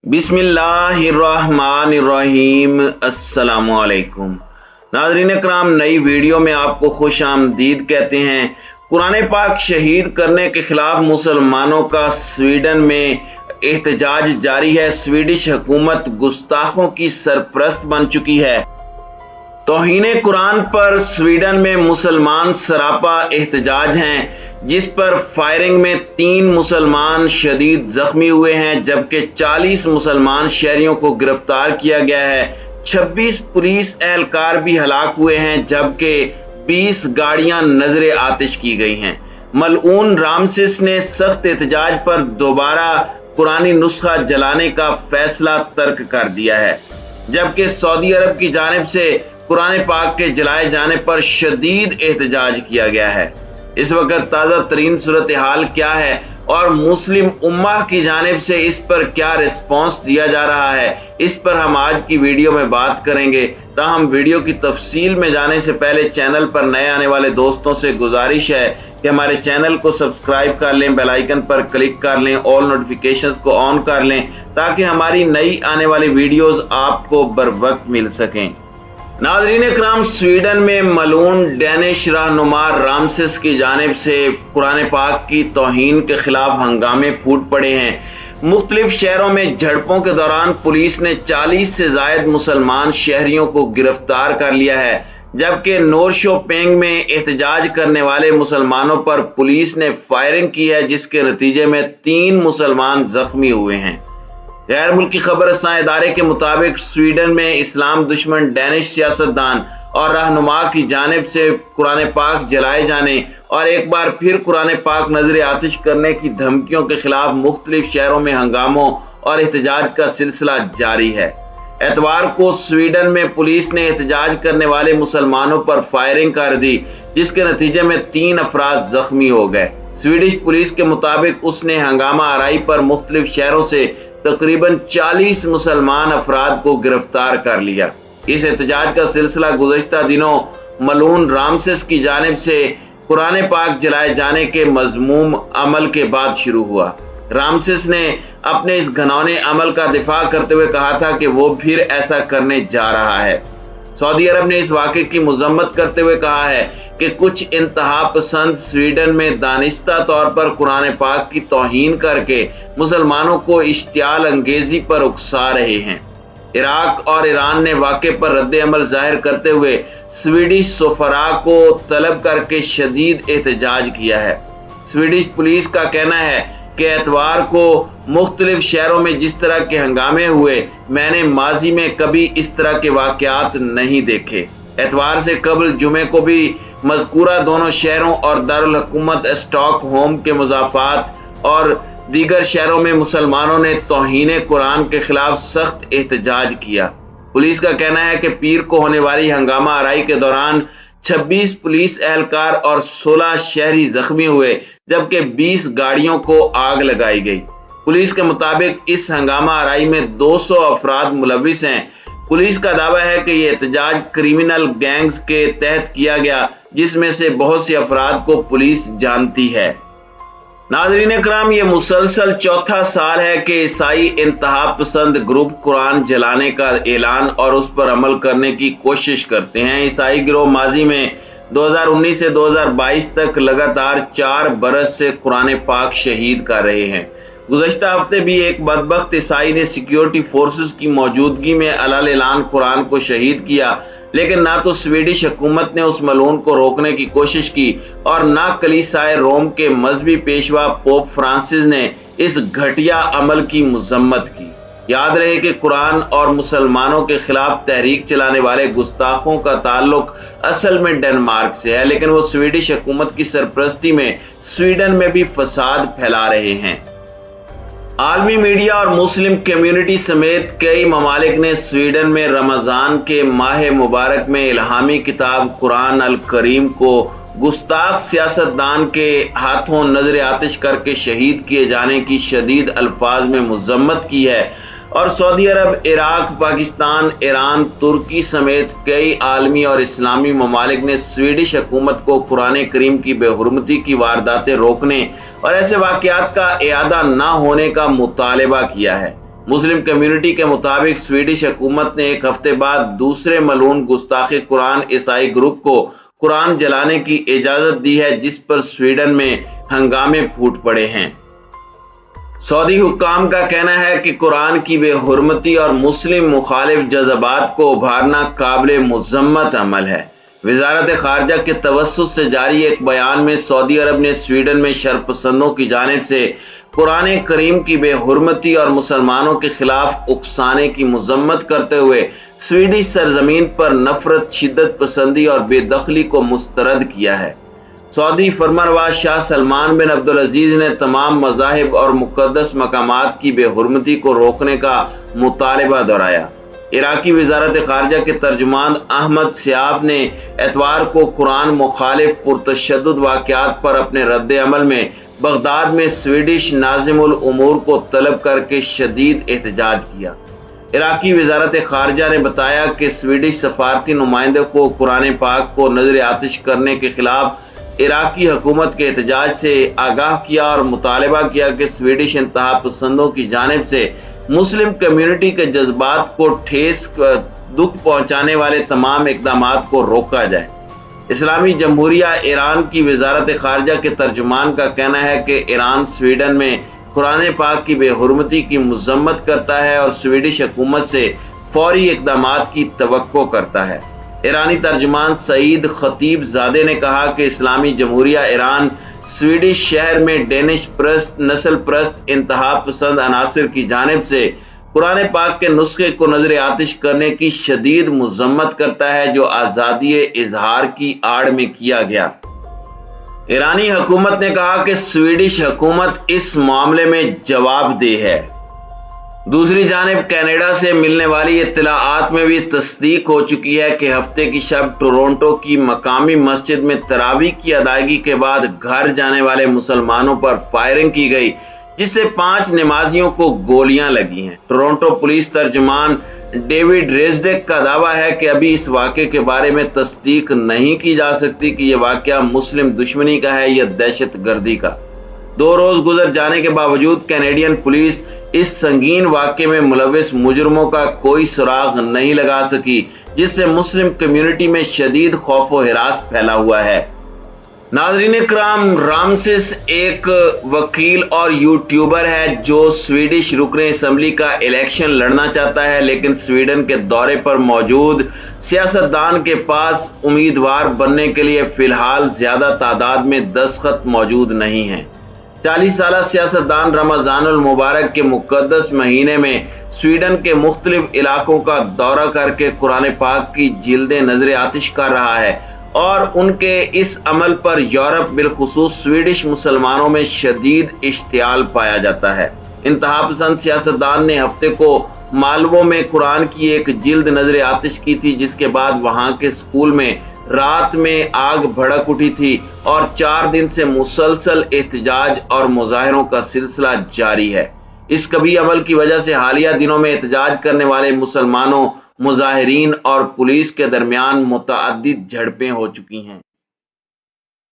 बिस्मिल्लाहिर्रहमानिर्रहीम। अस्सलामुअलैकुम नाज़रीन कराम, नई वीडियो में आपको खुश आमदीद कहते हैं। कुरान पाक शहीद करने के खिलाफ मुसलमानों का स्वीडन में एहतजाज जारी है। स्वीडिश हुकूमत गुस्ताखों की सरपरस्त बन चुकी है। तौहीन कुरान पर स्वीडन में मुसलमान सरापा एहतजाज हैं, जिस पर फायरिंग में 3 मुसलमान शदीद जख्मी हुए हैं, जबकि 40 मुसलमान शहरियों को गिरफ्तार किया गया है। 26 पुलिस एहलकार भी हलाक हुए हैं, जबकि 20 गाड़ियां नजर आतिश की गई हैं। मलऊन रामसेस ने सख्त एहतजाज पर दोबारा कुरानी नुस्खा जलाने का फैसला तर्क कर दिया है, जबकि सऊदी अरब की जानिब से कुरान पाक के जलाए जाने पर शदीद एहतजाज किया गया है। इस वक्त ताज़ा तरीन सूरत हाल क्या है और मुस्लिम उम्मा की जानिब से इस पर क्या रिस्पॉन्स दिया जा रहा है, इस पर हम आज की वीडियो में बात करेंगे। ताहम वीडियो की तफसील में जाने से पहले चैनल पर नए आने वाले दोस्तों से गुजारिश है कि हमारे चैनल को सब्सक्राइब कर लें, बेल आइकन पर क्लिक कर लें, ऑल नोटिफिकेशंस को ऑन कर लें, ताकि हमारी नई आने वाली वीडियोस आपको बर वक्त मिल सकें। नाज़रीन इकराम, स्वीडन में मलून डैनिश रहनुमा रामसेस की जानिब से कुरान पाक की तौहीन के खिलाफ हंगामे फूट पड़े हैं। मुख्तलिफ शहरों में झड़पों के दौरान पुलिस ने 40 से जायद मुसलमान शहरियों को गिरफ्तार कर लिया है, जबकि नोरशोपेंग में एहतजाज करने वाले मुसलमानों पर पुलिस ने फायरिंग की है, जिसके नतीजे में 3 मुसलमान जख्मी हुए हैं। गैर मुल्की खबर रसां इदारे के मुताबिक स्वीडन में इस्लाम दुश्मन डैनिश सियासतदान और रहनुमा की जानिब से कुरान पाक जलाए जाने और एक बार फिर कुरान पाक नजर आतिश करने की धमकियों के खिलाफ मुख्तलिफ शहरों में हंगामों और एहतजाज का सिलसिला जारी है। एतवार को स्वीडन में पुलिस ने एहतजाज करने वाले मुसलमानों पर फायरिंग कर दी, जिसके नतीजे में 3 अफराद जख्मी हो गए। स्वीडिश पुलिस के मुताबिक उसने हंगामा आराई पर मुख्तलिफ शहरों से तकरीबन 40 मुसलमान अफराद को गिरफ्तार कर लिया। इस एहतजाज का सिलसिला गुज़श्ता दिनों मलून रामसेस की जानिब से कुरान पाक जलाए जाने के मज़मूम अमल के बाद शुरू हुआ। रामसेस ने अपने इस घिनौने अमल का दिफा करते हुए कहा था कि वो फिर ऐसा करने जा रहा है। सऊदी अरब ने इस वाक़े की मज़म्मत करते हुए कहा है कि कुछ इंतहा पसंद स्वीडन में दानिस्ता तौर पर कुरान पाक की तौहीन करके मुसलमानों को इश्तियाल अंगेजी पर उकसा रहे हैं। इराक और ईरान ने वाक़े पर रद्द अमल जाहिर करते हुए स्वीडिश सफरा को तलब करके शदीद एहतजाज किया है। स्वीडिश पुलिस का कहना है कि एतवार को मुख्तलिफ शहरों में जिस तरह के हंगामे हुए, मैंने माजी में कभी इस तरह के वाक़यात नहीं देखे। एतवार से कबल जुमे को भी मज़कूरा दोनों शहरों और दारुल हुकूमत स्टॉकहोम के मुज़ाफ़ात और दीगर शहरों में मुसलमानों ने तौहीन कुरान के खिलाफ सख्त एहतजाज किया। पुलिस का कहना है कि पीर को होने वाली हंगामा आराई के दौरान 26 पुलिस एहलकार और 16 शहरी जख्मी हुए, जबकि 20 गाड़ियों को आग लगाई गई। पुलिस के मुताबिक इस हंगामा आराई में 200 अफराद मुलविस हैं। पुलिस का दावा है कि यह एहतजाज क्रिमिनल गैंग्स के तहत किया गया, जिसमें से बहुत से अफराद को पुलिस जानती है। नाज़रीन इकराम, ये मुसलसल चौथा साल है कि ईसाई इंतहा पसंद ग्रुप कुरान जलाने का ऐलान और उस पर अमल करने की कोशिश करते हैं। ईसाई गिरोह माजी में 2019 से 2022 तक लगातार 4 बरस से कुरान पाक शहीद कर रहे हैं। गुज़श्ता हफ्ते भी एक बदबख्त ईसाई ने सिक्योरिटी फोर्सेस की मौजूदगी में अलाल कुरान को शहीद किया, लेकिन ना तो स्वीडिश हुकूमत ने उस मलून को रोकने की कोशिश की और ना कलीसिया रोम के मजहबी पेशवा पोप फ्रांसिस ने इस घटिया अमल की मजम्मत की। याद रहे कि कुरान और मुसलमानों के खिलाफ तहरीक चलाने वाले गुस्ताखों का ताल्लुक असल में डेनमार्क से है, लेकिन वो स्वीडिश हुकूमत की सरपरस्ती में स्वीडन में भी फसाद फैला रहे हैं। आलमी मीडिया और मुस्लिम कम्युनिटी समेत कई ममालिक ने स्वीडन में रमज़ान के माह मुबारक में इल्हामी किताब कुरान अल करीम को गुस्ताख सियासतदान के हाथों नजर आतिश करके शहीद किए जाने की शदीद अल्फाज में मज़म्मत की है और सऊदी अरब, इराक, पाकिस्तान, ईरान, तुर्की समेत कई आलमी और इस्लामी ममालिक ने स्वीडिश हुकूमत को कुरान करीम की बेहुरमती की वारदातें रोकने और ऐसे वाक़यात का इआदा न होने का मुतालबा किया है। مسلم کمیونٹی کے مطابق سویڈش حکومت نے ایک ہفتے بعد دوسرے ملعون گستاخ قرآن عیسائی گروپ کو قرآن جلانے کی اجازت دی ہے، جس پر سویڈن میں ہنگامے پھوٹ پڑے ہیں۔ سعودی حکام کا کہنا ہے کہ قرآن کی بے حرمتی اور مسلم مخالف جذبات کو ابھارنا قابل مذمت عمل ہے۔ وزارت خارجہ کے توسط سے جاری ایک بیان میں سعودی عرب نے سویڈن میں شرپسندوں کی جانب سے قرآن کریم کی بے حرمتی اور مسلمانوں کے خلاف اکسانے کی مذمت کرتے ہوئے سویڈش سرزمین پر نفرت، شدت پسندی اور بے دخلی کو مسترد کیا ہے۔ سعودی فرمانروا شاہ سلمان بن عبدالعزیز نے تمام مذاہب اور مقدس مقامات کی بے حرمتی کو روکنے کا مطالبہ دہرایا۔ عراقی وزارت خارجہ کے ترجمان احمد سیاب نے اتوار کو قرآن مخالف پرتشدد واقعات پر اپنے رد عمل میں بغداد میں سویڈش ناظم الامور کو طلب کر کے شدید احتجاج کیا۔ عراقی وزارت خارجہ نے بتایا کہ سویڈش سفارتی نمائندے کو قرآن پاک کو نظر آتش کرنے کے خلاف عراقی حکومت کے احتجاج سے آگاہ کیا اور مطالبہ کیا کہ سویڈش انتہا پسندوں کی جانب سے مسلم کمیونٹی کے جذبات کو ٹھیس دکھ پہنچانے والے تمام اقدامات کو روکا جائے۔ اسلامی جمہوریہ ایران کی وزارت خارجہ کے ترجمان کا کہنا ہے کہ ایران سویڈن میں قرآن پاک کی بے حرمتی کی مذمت کرتا ہے اور سویڈش حکومت سے فوری اقدامات کی توقع کرتا ہے۔ ایرانی ترجمان سعید خطیب زادے نے کہا کہ اسلامی جمہوریہ ایران سویڈش شہر میں ڈینش پرست، نسل پرست، انتہا پسند عناصر کی جانب سے قرآن پاک کے نسخے کو نظر آتش کرنے کی شدید مذمت کرتا ہے، جو آزادی اظہار کی آڑ میں کیا گیا۔ ایرانی حکومت نے کہا کہ سویڈش حکومت اس معاملے میں جواب دہ ہے۔ دوسری جانب کینیڈا سے ملنے والی اطلاعات میں بھی تصدیق ہو چکی ہے کہ ہفتے کی شب ٹورنٹو کی مقامی مسجد میں تراویح کی ادائیگی کے بعد گھر جانے والے مسلمانوں پر فائرنگ کی گئی، جس سے 5 نمازیوں کو گولیاں لگی ہیں۔ ٹورنٹو پولیس ترجمان ڈیوڈ ریزڈیک کا دعویٰ ہے کہ ابھی اس واقعے کے بارے میں تصدیق نہیں کی جا سکتی کہ یہ واقعہ مسلم دشمنی کا ہے یا دہشت گردی کا۔ 2 روز گزر جانے کے باوجود کینیڈین پولیس اس سنگین واقعے میں ملوث مجرموں کا کوئی سراغ نہیں لگا سکی، جس سے مسلم کمیونٹی میں شدید خوف و ہراس پھیلا ہوا ہے۔ ناظرین کرام، رامسس ایک وکیل اور یوٹیوبر ہے جو سویڈش رکن اسمبلی کا الیکشن لڑنا چاہتا ہے، لیکن سویڈن کے دورے پر موجود سیاستدان کے پاس امیدوار بننے کے لیے فی الحال زیادہ تعداد میں دستخط موجود نہیں ہیں۔ 40 سالہ سیاستدان رمضان المبارک کے مقدس مہینے میں سویڈن کے مختلف علاقوں کا دورہ کر کے قرآن پاک کی جلدیں نظر آتش کر رہا ہے، اور ان کے اس عمل پر یورپ بالخصوص سویڈش مسلمانوں میں شدید اشتعال پایا جاتا ہے۔ انتہا پسند سیاستدان نے ہفتے کو مالوو میں قرآن کی ایک جلد نظر آتش کی تھی، جس کے بعد وہاں کے اسکول میں رات میں آگ بھڑک اٹھی تھی اور 4 دن سے مسلسل احتجاج اور مظاہروں کا سلسلہ جاری ہے۔ اس کبھی عمل کی وجہ سے حالیہ دنوں میں احتجاج کرنے والے مسلمانوں، مظاہرین اور پولیس کے درمیان متعدد جھڑپیں ہو چکی ہیں۔